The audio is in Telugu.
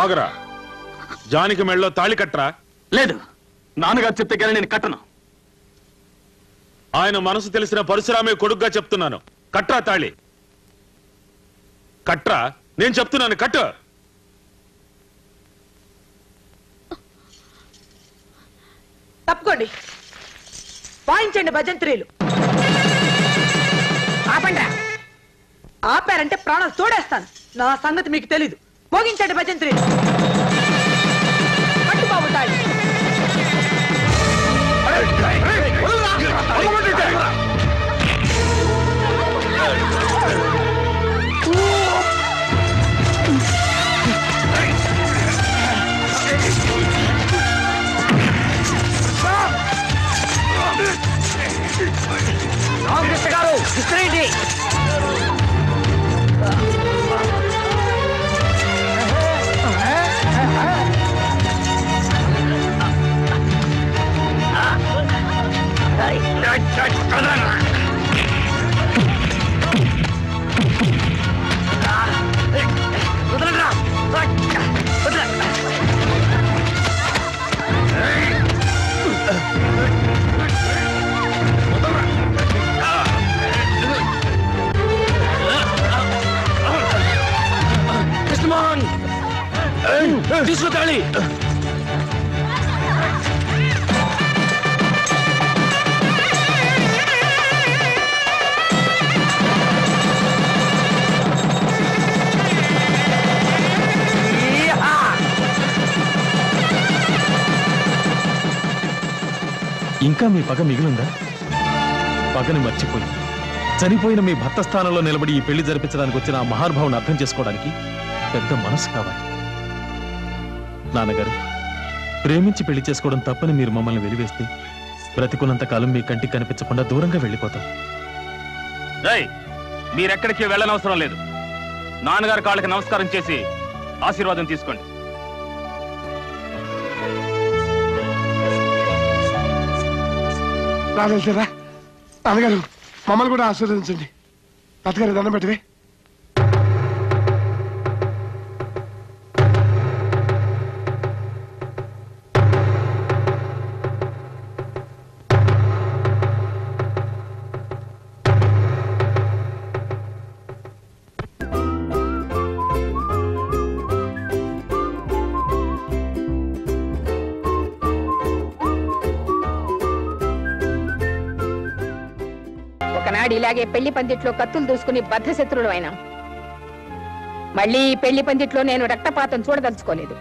ఆగరా, జానికి మెళ్ళలో తాళి కట్టరా. లేదు, నాన్నగారు చెప్తే కానీ నేను కట్టను. ఆయన మనసు తెలిసిన పరశురామే కొడుగ్గా చెప్తున్నాను, కట్రా తాళి. కట్రా, నేను చెప్తున్నాను, కట్టు. తప్పుకోండి, వాయించండి భజంత్రీలు. ఆపండి, ఆపారంటే ప్రాణం తోడేస్తాను. నా సంగతి మీకు తెలీదు. మోగించండి భజంత్రీలు. కట్టుబాబు తాళి. రామకృష్ణ గారు, విసిరేయండి. కృష్ణమోహన్, తీసుకుతాళి. ఇంకా మీ పగ మిగిలిందా? పగని మర్చిపోయి చనిపోయిన మీ భర్త స్థానంలో నిలబడి ఈ పెళ్లి జరిపించడానికి వచ్చిన ఆ మహానుభావుని అర్థం చేసుకోవడానికి పెద్ద మనసు కావాలి. నాన్నగారు, ప్రేమించి పెళ్లి చేసుకోవడం తప్పని మీరు మమ్మల్ని వెలివేస్తే బ్రతికున్నంత కాలం మీ కంటికి కనిపించకుండా దూరంగా వెళ్ళిపోతాం. మీరెక్కడికి వెళ్ళనవసరం లేదు. నాన్నగారి కాళ్ళకి నమస్కారం చేసి ఆశీర్వాదం తీసుకోండి. రాగలుగుతారా? నాన్నగారు, మమ్మల్ని కూడా ఆశీర్వదించండి. తాతగారు దండం పెట్టవే. ఒకనాడు ఇలాగే పెళ్లి పందిట్లో కత్తులు దూసుకుని బద్ధశత్రుడు అయినా మళ్ళీ ఈ పెళ్లి పందిట్లో నేను రక్తపాతం చూడదలుచుకోలేదు.